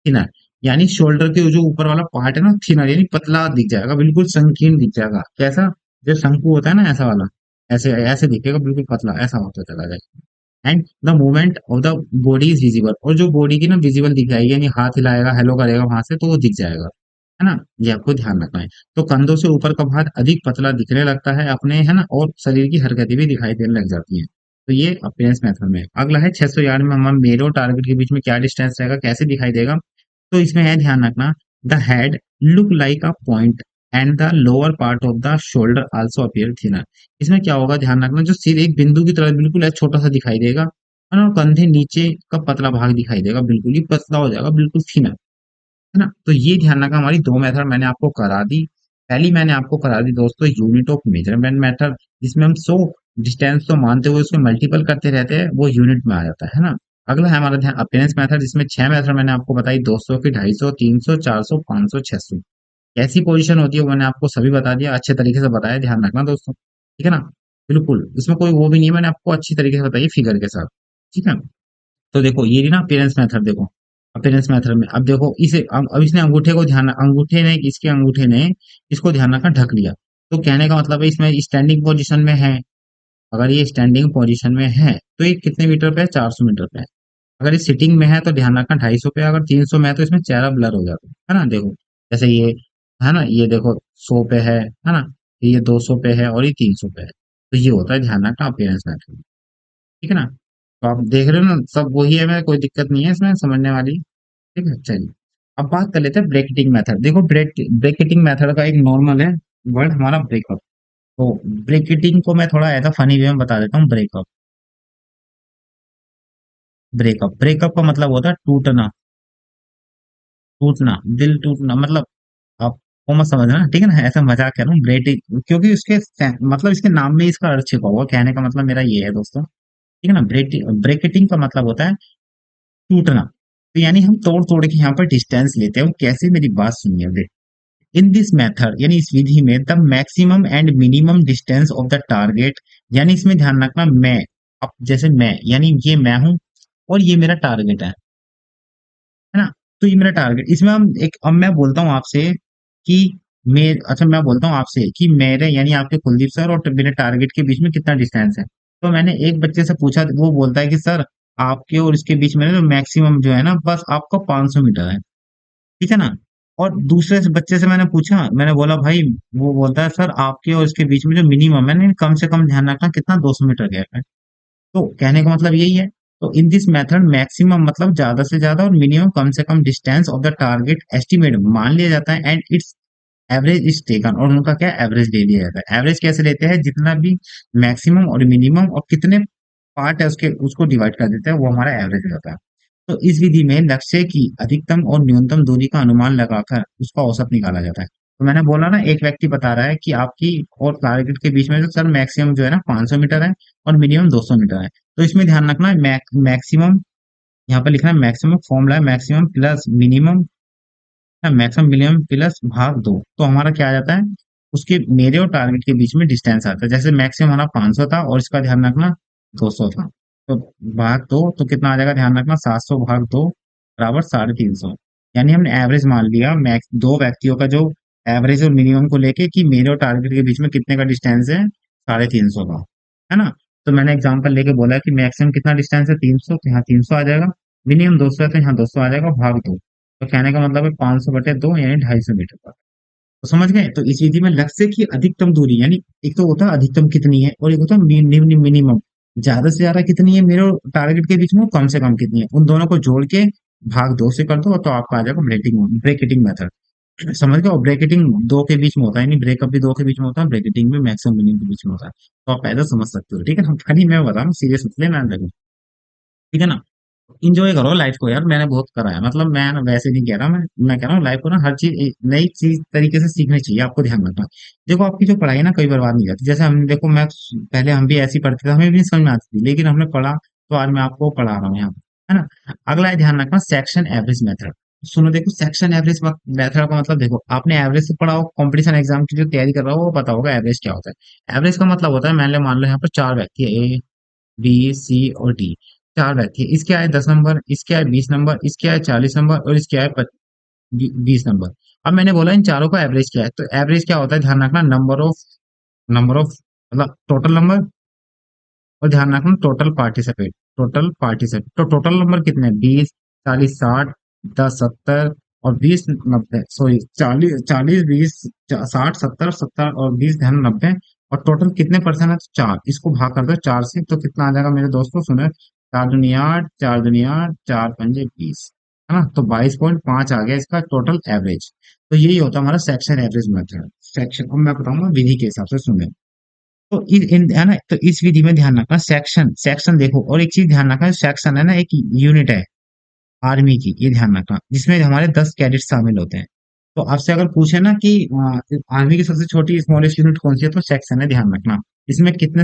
thinner यानी शोल्डर के जो ऊपर वाला पार्ट है ना थिनर यानी पतला दिख जाएगा, बिल्कुल संकीर्ण दिख जाएगा। कैसा, जो शंकु होता है ना ऐसा वाला, ऐसे ऐसे दिखेगा बिल्कुल पतला, ऐसा होता चला जाएगा। And the movement of the body is visible और जो बॉडी की ना विजिबल दिख जाएगी यानी हाथ हिलाएगा हेलो करेगा वहां से तो वो दिख जाएगा, है ना। ये आपको ध्यान रखना है। तो कंधों से ऊपर का भाग अधिक पतला दिखने लगता है अपने, है ना, और शरीर की हरकतें भी दिखाई देने लग जाती हैं। तो ये अपीयरेंस मेथड में अगला है 600 यार्ड में हम मेरे और टारगेट के बीच में क्या डिस्टेंस रहेगा, कैसे दिखाई देगा। तो इसमें है ध्यान रखना the head look like a point and the lower part of the shoulder also appear thinner. इसमें क्या होगा ध्यान रखना, जो सिर एक बिंदु की तरह बिल्कुल है छोटा सा दिखाई देगा, है ना, कंधे नीचे का पतला भाग दिखाई देगा, बिल्कुल ही पतला हो जाएगा, बिल्कुल थिनर, है ना। तो ये ध्यान रखना हमारी दो मेथड मैंने आपको करा दी। पहली मैंने आपको करा दी दोस्तों यूनिट ऑफ मेजरमेंट मेथड, जिसमें हम 100 डिस्टेंस तो मानते हुए उसको मल्टीपल करते रहते हैं, वो यूनिट में आ जाता है ना। अगला है हमारा ध्यान अपीयरेंस मेथड, जिसमें 6 मेथड मैंने आपको बताई, 200 की, 250, 300, 400, 500, 600। कैसी पोजीशन होती है वो मैंने आपको सभी बता दिया, अच्छे तरीके से बताया, ध्यान रखना दोस्तों, ठीक है ना। बिल्कुल इसमें कोई वो भी नहीं है, मैंने आपको अच्छी तरीके से बताई फिगर के साथ, ठीक है। तो देखो ये रही ना अपीयरेंस मेथड, देखो अपीयरेंस मेथड में अब देखो इसे अब इसने अंगूठे को ध्यान, अंगूठे ने इसके अंगूठे ने इसको ध्यान रखना ढक लिया। तो कहने का मतलब है इसमें स्टैंडिंग पोजीशन में है। अगर ये स्टैंडिंग पोजीशन में है तो ये कितने मीटर पे है, 400 मीटर पे है। अगर ये सिटिंग में है तो ध्यान रखना 250 पे, अगर 300 में है तो इसमें चेहरा ब्लर हो जाता है ना। देखो जैसे ये है ना, ये देखो 100 पे है ना, ये 200 पे है और ये 300 पे है। तो ये होता है ध्यान रखना अपीयरेंस मेथड, ठीक है ना। तो आप देख रहे हो ना सब वही है, मैं कोई दिक्कत नहीं है इसमें समझने वाली, ठीक है। चलिए अब बात कर लेते हैं ब्रैकेटिंग मेथड। देखो ब्रैकेटिंग मेथड का एक नॉर्मल है वर्ड हमारा ब्रेकअप। तो ब्रैकेटिंग को मैं थोड़ा ऐसा फनी वे में बता देता हूँ। ब्रेकअप, ब्रेकअप का मतलब होता है टूटना, टूटना, दिल टूटना, मतलब आप वो मत समझना ठीक है ना, ऐसा मजाक कर रहा हूँ ब्रेकिंग, क्योंकि मतलब इसके नाम में इसका अर्थ छिपा हुआ, कहने का मतलब मेरा ये है दोस्तों, ठीक है ना। ब्रेकेटिंग का मतलब होता है टूटना। तो यानी हम तोड़ तोड़ के यहाँ पर डिस्टेंस लेते हैं। वो कैसे, मेरी बात सुनिए। इन दिस मेथड यानी इस विधि में the maximum and minimum distance of the target, यानी इसमें ध्यान रखना मैं, अब जैसे मैं यानी ये मैं हूं और ये मेरा टारगेट है ना। तो ये मेरा टारगेट, इसमें हम एक, अब मैं बोलता हूँ आपसे कि मैं, अच्छा मैं बोलता हूँ आपसे कि मेरे यानी आपके कुलदीप सर और मेरे टारगेट के बीच में कितना डिस्टेंस है। तो मैंने एक बच्चे से पूछा, वो बोलता है कि सर आपके और इसके बीच में ना मैक्सिमम जो है ना बस आपका 500 मीटर है, ठीक है ना। और दूसरे से बच्चे से मैंने पूछा, मैंने बोला भाई, वो बोलता है सर आपके और इसके बीच में जो मिनिमम है ना, कम से कम ध्यान रखना कितना, 200 मीटर गैप है। तो कहने का मतलब यही है। तो इन दिस मेथड मैक्सिमम मतलब ज्यादा से ज्यादा और मिनिमम कम से कम distance of the target estimate मान लिया जाता है, and it's average is taken, और उनका क्या एवरेज ले लिया जाता है। एवरेज कैसे लेते हैं, जितना भी मैक्सिमम और मिनिमम और कितने पार्ट है उसके, उसको डिवाइड कर देते हैं, वो हमारा एवरेज होता है। तो इस विधि में लक्ष्य की अधिकतम और न्यूनतम दूरी का अनुमान लगाकर उसका औसत निकाला जाता है। तो मैंने बोला ना, एक व्यक्ति बता रहा है कि आपकी और टारगेट के बीच में जो सर मैक्सिमम जो है ना 500 मीटर है और मिनिमम 200 मीटर है। तो इसमें ध्यान रखना मैक्सिमम, यहाँ पर लिखना है मैक्सिमम, फॉर्मूला है maximum plus minimum, maximum minimum plus भाग दो, तो हमारा क्या आ जाता है, उसके मेरे और टारगेट के बीच में डिस्टेंस आता है। जैसे मैक्सिमम हमारा 500 था और इसका ध्यान रखना 200 था, तो भाग दो तो कितना आ जाएगा, ध्यान रखना 700 भाग दो बराबर 350। यानी हमने एवरेज मान लिया मैक्स दो व्यक्तियों का, जो एवरेज और मिनिमम को लेके कि मेरे और टारगेट के बीच में कितने का डिस्टेंस है, 350 का, है ना। तो मैंने एग्जांपल लेके बोला कि मैक्सिमम कितना डिस्टेंस है 300, तो यहाँ 300 आ जाएगा। मिनिमम 200 है तो यहाँ 200 आ जाएगा, भाग दो। तो कहने का मतलब है 500/2 यानी 250 मीटर का। तो समझ गए। तो इस विधि में लक्ष्य की अधिकतम दूरी, यानी एक तो होता है अधिकतम कितनी है, और एक होता है मिनिमम, ज्यादा से ज्यादा कितनी है मेरे टारगेट के बीच में, कम से कम कितनी है, उन दोनों को जोड़ के भाग दो से कर दो, तो आपका आ जाएगा ब्रेकेटिंग मेथड। समझ गए। और ब्रेकेटिंग दो के बीच में होता है, यानी ब्रेकअप भी दो के बीच में होता है, ब्रेकेटिंग भी मैक्सिमम मिनिमम के बीच में होता है। तो आप ऐसा समझ सकते हो, ठीक है ना। खाली मैं बता रहा हूँ, सीरियस मत लेना, ठीक है ना। इंजॉय करो लाइफ को यार, मैंने बहुत करा है, मतलब मैं ना वैसे नहीं कह रहा, मैं कह रहा हूँ लाइफ को ना हर चीज नई चीज तरीके से सीखनी चाहिए, आपको ध्यान रखना। देखो आपकी जो पढ़ाई है ना कई बर्बाद नहीं जाती। जैसे हम देखो, मैं पहले हम भी ऐसी पढ़ते थे, हमें भी नहीं समझ में आती थी, लेकिन हमने पढ़ा, तो आज मैं आपको पढ़ा रहा हूँ यहाँ पे, है ना। अगला है, ध्यान रखना सेक्शन एवरेज मेथड। सुनो देखो, सेक्शन एवरेज मेथड का मतलब, देखो आपने एवरेज से पढ़ा हो, कंपटीशन एग्जाम की जो तैयारी कर रहा हो वो पता होगा एवरेज क्या होता है। एवरेज का मतलब होता है, मान लो यहाँ पर चार व्यक्ति है, ए बी सी और डी, चार व्यक्ति है, इसके आए 10 नंबर, इसके आए 20 नंबर, इसके आए 40 नंबर, और इसके आए 20 नंबर। अब मैंने बोला इन चारों का एवरेज क्या है, तो एवरेज क्या होता है, ध्यान रखना नंबर ऑफ मतलब टोटल नंबर, और ध्यान रखना टोटल पार्टिसिपेट। तो टोटल नंबर कितने, 20, 40, 60, 10, 70 और 20, 90, सॉरी 40, 40, 20, 60, 70, 70 और 20, 90, और टोटल कितने परसेंट है, तो चार, इसको भाग कर दो चार से, तो कितना आ जाएगा मेरे दोस्तों, सुनो, चार दुनिया आठ, चार दुनिया आठ, चार पंजे 20, है ना। तो 22.5 आ गया इसका टोटल एवरेज। तो यही होता है हमारा सेक्शन एवरेज मेथड। सेक्शन, अब मैं बताऊंगा विधि के हिसाब से, सुने। तो है ना, तो इस विधि में ध्यान रखना, सेक्शन सेक्शन देखो, और एक चीज ध्यान रखना, सेक्शन है ना एक यूनिट है आर्मी की, ये ध्यान रखना, जिसमें हमारे 10 कैडेट शामिल होते हैं। तो आपसे अगर पूछे ना कि आर्मी की सबसे छोटी स्मॉलेस्ट यूनिट कौन सी है, तो सेक्शन है, ध्यान रखना। इसमें कितने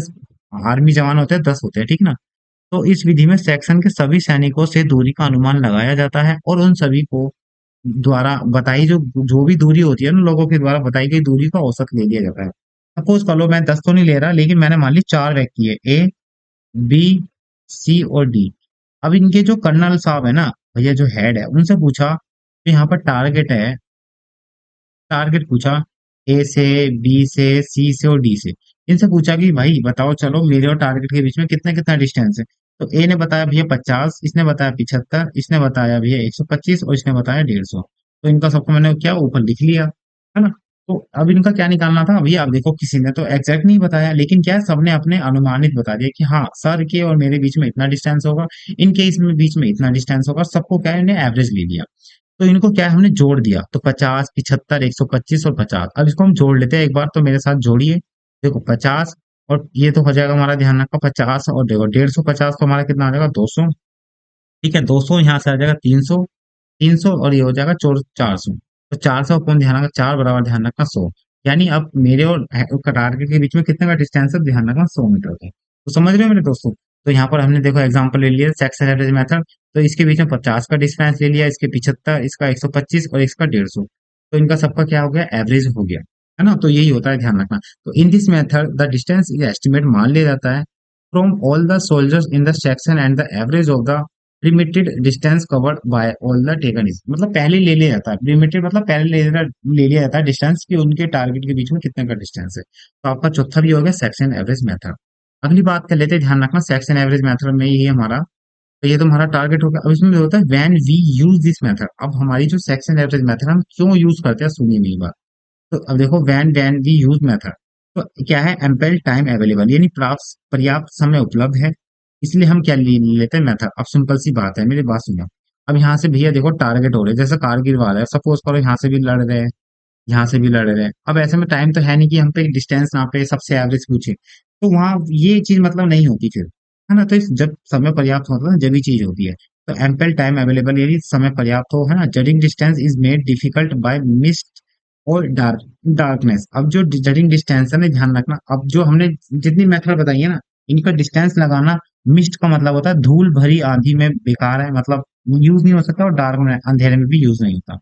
आर्मी जवान होते हैं, 10 होते हैं, ठीक ना। तो इस विधि में सेक्शन के सभी सैनिकों से दूरी का अनुमान लगाया जाता है, और उन सभी को द्वारा बताई जो जो भी दूरी होती है ना, लोगों के द्वारा बताई गई दूरी का औसत ले लिया जाता है। सपोज कर लो, मैं 10 तो नहीं ले रहा, लेकिन मैंने मान ली चार व्यक्ति है, ए बी सी और डी। अब इनके जो कर्नल साहब है ना, भैया जो हेड है, उनसे पूछा कि यहाँ पर टारगेट है, टारगेट पूछा ए से, बी से, सी से और डी से। इनसे पूछा कि भाई बताओ, चलो मेरे और टारगेट के बीच में कितना कितना डिस्टेंस है। तो ए ने बताया भैया 50, इसने बताया 75, इसने बताया भैया 125 और इसने बताया 150। तो इनका सबको मैंने क्या ऊपर लिख लिया, है ना। तो अब इनका क्या निकालना था भैया, अब देखो किसी ने तो एग्जैक्ट नहीं बताया, लेकिन क्या है, सबने अपने अनुमानित बता दिया कि हाँ सर के और मेरे बीच में इतना डिस्टेंस होगा, इनके इसमें बीच में इतना डिस्टेंस होगा, सबको क्या है, इन्हें एवरेज ले लिया। तो इनको क्या है, हमने जोड़ दिया, तो 50, 75, 125 और 50। अब इसको हम जोड़ लेते हैं एक बार, तो मेरे साथ जोड़िए। देखो 50, और ये तो हो जाएगा हमारा, ध्यान रखो 50, और देखो 150, तो हमारा कितना आ जाएगा, 200। ठीक है, 200 यहाँ से आ जाएगा 300, 300 और ये हो जाएगा 400। तो 400 अपन ध्यान रखना, चार बराबर ध्यान रखना 100। यानी अब मेरे और टारगेट के बीच में कितने का डिस्टेंस है, ध्यान रखना 100 मीटर का। तो समझ रहे हो मेरे दोस्तों। तो यहाँ पर हमने देखो एग्जांपल ले लिया सेक्शन एवरेज मेथड। तो इसके बीच में 50 का डिस्टेंस ले लिया, इसके 75, इसका 125 और इसका 150। तो इनका सबका क्या हो गया, एवरेज हो गया, है ना। तो यही होता है, ध्यान रखना। तो in this method the distance is estimate मान लिया जाता है from all the soldiers in the section and the average of the limited distance covered by all the taken is, मतलब पहले ले लिया जाता है, लिमिटेड मतलब पहले ले लिया जाता है डिस्टेंस कि उनके टारगेट के बीच में कितने का डिस्टेंस है। तो आपका चौथा भी हो गया सेक्शन एवरेज मेथड। अगली बात कर लेते हैं, ध्यान रखना सेक्शन एवरेज मेथड में ही हमारा तो ये तुम्हारा टारगेट हो गया। अब इसमें होता है when we use this method. अब हमारी जो सेक्शन एवरेज मेथड हम क्यों यूज करते हैं, सुनिए मेरी बात। तो अब देखो when when we use method, तो क्या है, एम्पल टाइम अवेलेबल, यानी प्राप्त पर्याप्त समय उपलब्ध है, इसलिए हम क्या लेते हैं, मेथड। अब सिंपल सी बात है, मेरी बात सुनो। अब यहाँ से भैया देखो टारगेट हो रहे हैं, जैसे कारगिल वाला है, सपोज करो यहाँ से भी लड़ रहे हैं, यहाँ से भी लड़ रहे हैं। अब ऐसे में टाइम तो है नहीं कि हम पे डिस्टेंस नापे, सबसे एवरेज पूछे, तो वहां ये चीज मतलब नहीं होती फिर, है ना। तो जब समय पर्याप्त होता है जब ये चीज होती है। तो एम्पल टाइम अवेलेबल, यदि समय पर्याप्त हो, है ना। Judging distance is made difficult by mist और डार्कनेस। अब जो जजिंग डिस्टेंस है ना, ध्यान रखना, अब जो हमने जितनी मेथड बताई है ना, इनका डिस्टेंस लगाना, मिस्ट का मतलब होता है धूल भरी आंधी में बेकार है, मतलब यूज नहीं हो सकता, और डार्क में अंधेरे में भी यूज नहीं होता,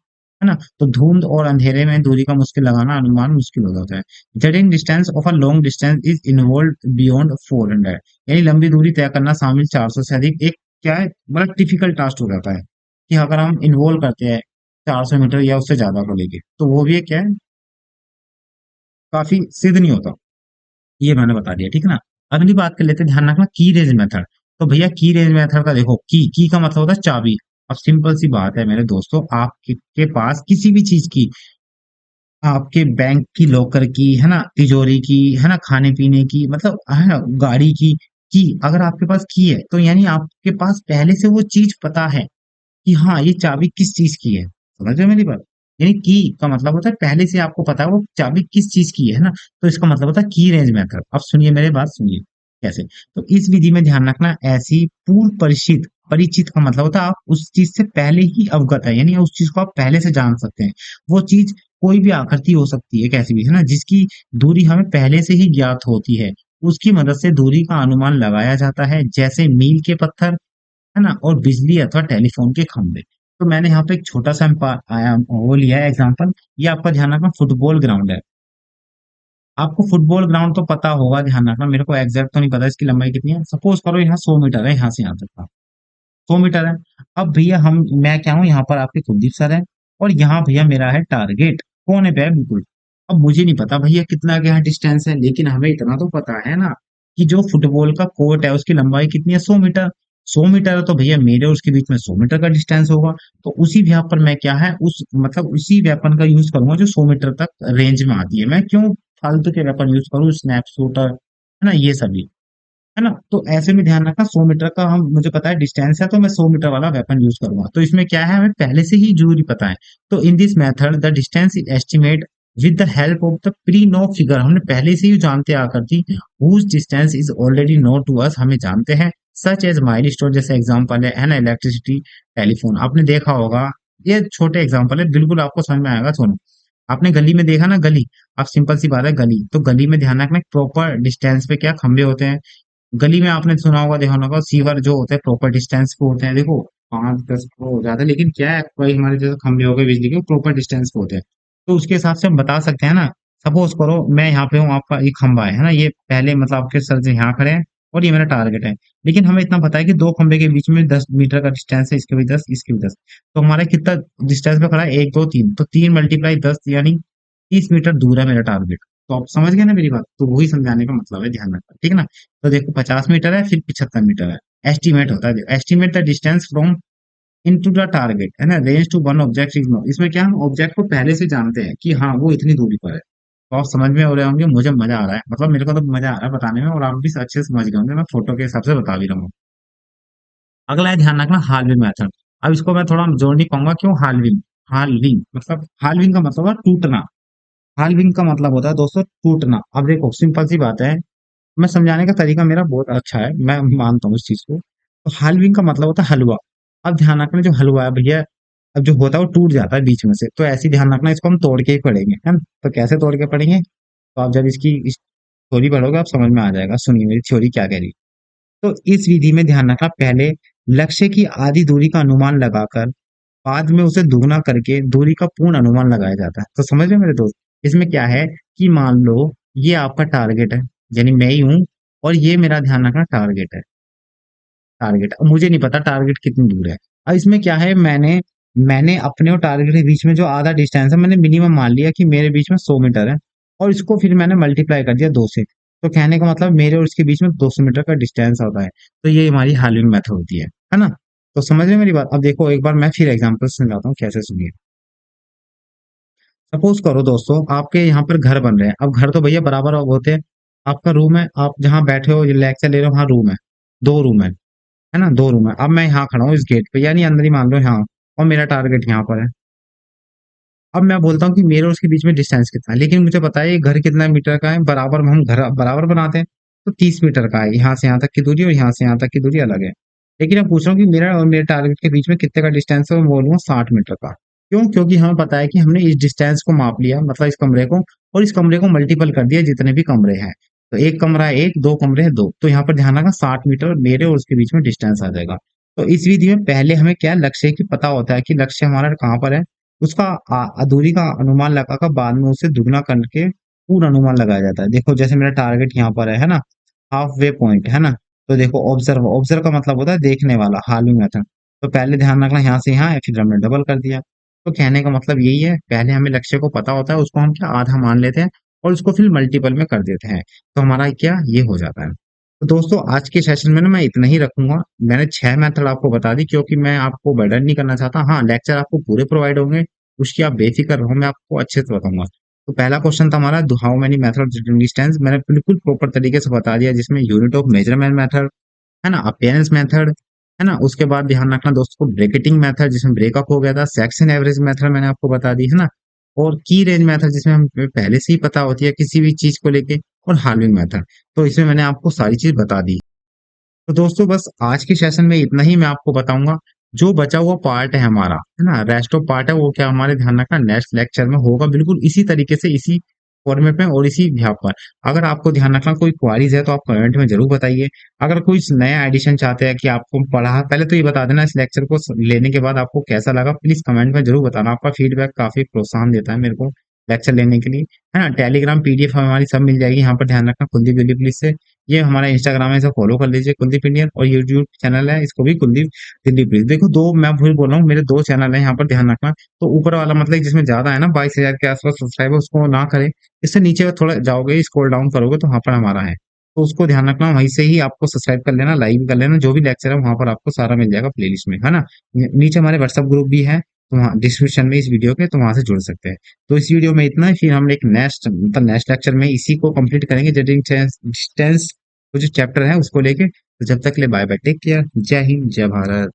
है ना। तो धुंध और अंधेरे में दूरी का मुश्किल लगाना, अनुमान मुश्किल हो जाता है। Judging distance of a long distance is involve beyond 400, यानी लंबी दूरी तय करना शामिल 400 से अधिक, एक क्या है, बड़ा डिफिकल्ट टास्क हो जाता है कि अगर हम इन्वॉल्व करते हैं 400 मीटर या उससे ज्यादा को लेके, तो वो भी एक क्या है, काफी सिद्ध नहीं होता। ये मैंने बता दिया, ठीक है ना। अगली बात कर लेते हैं, ध्यान रखना, की रेंज मेथड। तो भैया की रेंज मेथड का देखो, की का मतलब होता है चाबी। अब सिंपल सी बात है मेरे दोस्तों, आपके के पास किसी भी चीज की, आपके बैंक की लॉकर की, है ना, तिजोरी की, है ना, खाने पीने की, मतलब है ना, गाड़ी की अगर आपके पास की है, तो यानी आपके पास पहले से वो चीज पता है कि हाँ ये चाबी किस चीज की है। समझ रहे हो मेरी बात। यानी की का मतलब होता है पहले से आपको पता है वो चाबी किस चीज की है ना। तो इसका मतलब होता है की रेंज मेथड। अब सुनिए मेरे बात, सुनिए कैसे। तो इस विधि में ध्यान रखना, ऐसी पूर्व परिचित, परिचित का मतलब होता है आप उस चीज से पहले ही अवगत है, यानी उस चीज को आप पहले से जान सकते हैं। वो चीज कोई भी आकृति हो सकती है, कैसी भी, है ना, जिसकी दूरी हमें पहले से ही ज्ञात होती है, उसकी मदद से दूरी का अनुमान लगाया जाता है, जैसे मील के पत्थर, है ना, और बिजली अथवा टेलीफोन के खंभे। तो मैंने यहाँ पे एक छोटा सा आया वो लिया है एग्जांपल। ये आपका ध्यान रखना फुटबॉल ग्राउंड है। आपको फुटबॉल ग्राउंड तो पता होगा, ध्यान रखना, मेरे को एग्जैक्ट तो नहीं पता इसकी लंबाई कितनी है। सपोज करो यहाँ 100 मीटर है, यहाँ से यहाँ तक का 100 मीटर है। अब भैया हम, मैं क्या हूँ, यहाँ पर आपके कुलदीप सर है, और यहाँ भैया मेरा है टारगेट, कोने पे है बिल्कुल। अब मुझे नहीं पता भैया कितना क्या डिस्टेंस है, लेकिन हमें इतना तो पता है ना कि जो फुटबॉल का कोर्ट है उसकी लंबाई कितनी है, 100 मीटर। 100 मीटर है, तो भैया मेरे और उसके बीच में 100 मीटर का डिस्टेंस होगा। तो उसी यहाँ पर मैं क्या है, उस मतलब उसी वेपन का यूज करूंगा जो 100 मीटर तक रेंज में आती है। मैं क्यों फालतू के वेपन यूज करूँ, स्नैप शूटर, है ना, ये सभी, है ना। तो ऐसे में ध्यान रखना, 100 मीटर का हम, मुझे पता है डिस्टेंस है, तो मैं 100 मीटर वाला वेपन यूज करूंगा। तो इसमें क्या है, हमें पहले से ही दूरी पता है। तो in this method the distance is estimate with the help of the pre known figure. हमने पहले से ही जानते आकर थी, whose distance is already known to us, हमें जानते हैं, सच एज माइल स्टोन, जैसे एग्जाम्पल है ना, इलेक्ट्रिसिटी, टेलीफोन, आपने देखा होगा। ये छोटे एग्जाम्पल है, बिल्कुल आपको समझ में आएगा, सुनो। आपने गली में देखा ना, गली, अब सिंपल सी बात है, गली, तो गली में ध्यान रखना प्रॉपर डिस्टेंस पे क्या खंबे होते हैं। गली में आपने सुना होगा, देखा होगा, सीवर जो होते हैं प्रॉपर डिस्टेंस पे होते हैं, देखो 5-10 को हो जाता है, लेकिन क्या है, कोई हमारे जैसे खंभे हो गए बिजली के, प्रॉपर डिस्टेंस पे होते हैं। तो उसके हिसाब से हम बता सकते हैं ना। सपोज करो मैं यहाँ पे हूँ, आपका एक खंभा है ना, ये पहले मतलब आपके सर से यहाँ खड़े हैं, और ये मेरा टारगेट है। लेकिन हमें इतना पता है कि दो खंभे के बीच में 10 मीटर का डिस्टेंस है, इसके भी 10, इसके भी 10। तो हमारा कितना डिस्टेंस पे खड़ा है, 1 2 3, तो 3 × 10 यानी 30 मीटर दूर है मेरा टारगेट। तो आप समझ गए ना मेरी बात, तो वही समझाने का मतलब है, ध्यान रखना, ठीक है ना। तो देखो 50 मीटर है, फिर 75 मीटर है। एस्टिमेट होता है, estimate the distance from into the target, है ना, range to one object is known. इसमें क्या हम ऑब्जेक्ट को पहले से जानते हैं कि हाँ वो इतनी दूरी पर है। तो आप समझ में हो रहे होंगे, मुझे मजा आ रहा है, मतलब मेरे को तो मजा आ रहा है बताने में, और आप भी अच्छे से समझ गए होंगे, मैं फोटो के हिसाब से बता भी रहा हूँ। अगला है, ध्यान रखना, हार्डवेयर मेथड। अब इसको मैं थोड़ा जोड़ नहीं पाऊंगा, क्यों, हार्डविंग। हार्डविंग मतलब, हार्डविंग का मतलब है टूटना। हार्डविंग का मतलब होता है दोस्तों टूटना। अब देखो सिंपल सी बात है, मैं समझाने का तरीका मेरा बहुत अच्छा है, मैं मानता हूँ इस चीज को। तो हलविंग का मतलब होता है हलवा। अब ध्यान रखना, जो हलवा है भैया, अब जो होता है वो टूट जाता है बीच में से, तो ऐसे ही ध्यान रखना, इसको हम तोड़ के ही पढ़ेंगे, है ना। तो कैसे तोड़ के पढ़ेंगे, तो आप जब इसकी थ्योरी पढ़ोगे आप समझ में आ जाएगा। सुनिए मेरी थ्योरी क्या कह रही है। तो इस विधि में ध्यान रखना, पहले लक्ष्य की आधी दूरी का अनुमान लगाकर बाद में उसे दुगना करके दूरी का पूर्ण अनुमान लगाया जाता है। तो समझ रहे हो मेरे दोस्त, इसमें क्या है कि मान लो ये आपका टारगेट है, यानी मैं ही हूँ, और ये मेरा ध्यान रखना टारगेट है। टारगेट, अब मुझे नहीं पता टारगेट कितनी दूर है। अब इसमें क्या है, मैंने मैंने अपने और टारगेट के बीच में जो आधा डिस्टेंस है, मैंने मिनिमम मान लिया कि मेरे बीच में 100 मीटर है, और इसको फिर मैंने मल्टीप्लाई कर दिया 2 से। तो कहने का मतलब मेरे और इसके बीच में 200 मीटर का डिस्टेंस होता है। तो ये हमारी हार्डविंग मेथड होती है ना। तो समझ रहे हैं मेरी बात? अब देखो एक बार मैं फिर एग्जांपल समझाता हूँ, कैसे सुनिए। सपोज करो दोस्तों, आपके यहाँ पर घर बन रहे हैं। अब घर तो भैया बराबर अब होते हैं। आपका रूम है, आप जहाँ बैठे हो, लेक्चर ले रहे हो, वहाँ रूम है, 2 रूम है ना, 2 रूम है। अब मैं यहाँ खड़ा हूँ इस गेट पे, यानी अंदर ही मान लो यहाँ, और मेरा टारगेट यहाँ पर है। अब मैं बोलता हूँ कि मेरे और उसके बीच में डिस्टेंस कितना है, लेकिन मुझे पता है ये घर कितना मीटर का है, बराबर में हम घर बराबर बनाते हैं, तो 30 मीटर का है। यहाँ से यहाँ तक की दूरी और यहाँ से यहाँ तक की दूरी अलग है। लेकिन मैं पूछ रहा हूँ कि मेरा और मेरे टारगेट के बीच में कितने का डिस्टेंस है, मैं बोलूंगा 60 मीटर का। क्यों? क्योंकि हमें पता है कि हमने इस डिस्टेंस को माप लिया, मतलब इस कमरे को, और इस कमरे को मल्टीपल कर दिया जितने भी कमरे हैं। तो एक कमरा है एक, 2 कमरे हैं 2, तो यहाँ पर ध्यान रखना 60 मीटर मेरे और उसके बीच में डिस्टेंस आ जाएगा। तो इस विधि में पहले हमें क्या लक्ष्य की पता होता है कि लक्ष्य हमारा कहाँ पर है, उसका दूरी का अनुमान लगाकर बाद में उसे दुगना करके पूर्ण अनुमान लगाया जाता है। देखो जैसे मेरा टारगेट यहाँ पर है ना, हाफ वे पॉइंट है ना। तो देखो ऑब्जर्व, ऑब्जर्व का मतलब होता है देखने वाला, हालू मेथड। तो पहले ध्यान रखना यहाँ से यहाँ, फिर हमने डबल कर दिया। तो कहने का मतलब यही है, पहले हमें लक्ष्य को पता होता है, उसको हम क्या आधा मान लेते हैं, और उसको फिर मल्टीपल में कर देते हैं। तो हमारा क्या ये हो जाता है। तो दोस्तों आज के सेशन में ना मैं इतना ही रखूंगा। मैंने 6 मेथड आपको बता दी, क्योंकि मैं आपको बर्डन नहीं करना चाहता। हाँ, लेक्चर आपको पूरे प्रोवाइड होंगे, उसकी आप बेफिक्र रहो, मैं आपको अच्छे से बताऊंगा। तो पहला क्वेश्चन था हमारा, हाउ मेनी मेथड डिस्टेंस, मैंने बिल्कुल प्रॉपर तरीके से बता दिया, जिसमें यूनिट ऑफ मेजरमेंट मेथड है ना, अपीयरेंस मेथड है ना, उसके बाद ध्यान रखना दोस्तों ब्रैकेटिंग मेथड जिसमें ब्रेकअप हो गया था, सेक्शन एवरेज मेथड मैंने आपको बता दी है ना, और की रेंज मेथड जिसमें हमें पहले से ही पता होती है किसी भी चीज को लेके, और हार्डविंग मेथड। तो इसमें मैंने आपको सारी चीज बता दी। तो दोस्तों बस आज के सेशन में इतना ही मैं आपको बताऊंगा। जो बचा हुआ पार्ट है हमारा है ना, रेस्ट ऑफ पार्ट है, वो क्या हमारे ध्यान रखना नेक्स्ट लेक्चर में होगा, बिल्कुल इसी तरीके से, इसी फॉर्मेट में और इसी अध्याय पर। अगर आपको ध्यान रखना कोई क्वारीज है तो आप कमेंट में जरूर बताइए। अगर कोई नया एडिशन चाहते हैं कि आपको पढ़ा, पहले तो ये बता देना इस लेक्चर को लेने के बाद आपको कैसा लगा, प्लीज कमेंट में जरूर बताना। आपका फीडबैक काफी प्रोत्साहन देता है मेरे को लेक्चर लेने के लिए, है ना। टेलीग्राम पीडीएफ हमारी सब मिल जाएगी यहाँ पर, ध्यान रखना कुलदीप दिल्ली प्लीज से। ये हमारा इंस्टाग्राम है, इसे फॉलो कर लीजिए कुलदीप इंडियन, और यूट्यूब चैनल है, इसको भी कुलदीप दिल्ली प्लीज। देखो दो, मैं फिर बोल रहा हूँ, मेरे 2 चैनल है यहाँ पर, ध्यान रखना। तो ऊपर वाला मतलब जिसमें ज्यादा है ना, 22,000 के आसपास सब्सक्राइबर, उसको ना करें। इससे नीचे थोड़ा जाओगे, स्क्रॉल डाउन करोगे तो वहां पर हमारा है, तो उसको ध्यान रखना, वहीं से ही आपको सब्सक्राइब कर लेना, लाइक कर लेना, जो भी लेक्चर है वहां पर आपको सारा मिल जाएगा प्लेलिस्ट में, है ना। नीचे हमारे व्हाट्सएप ग्रुप भी है, तो वहाँ डिस्क्रिप्शन में इस वीडियो के, तो वहां से जुड़ सकते हैं। तो इस वीडियो में इतना ही, फिर हम एक नेक्स्ट मतलब नेक्स्ट लेक्चर में इसी को कंप्लीट करेंगे, डिस्टेंस वो जो चैप्टर है उसको लेके। तो जब तक के लिए बाय बाय, टेक केयर, जय हिंद जय भारत।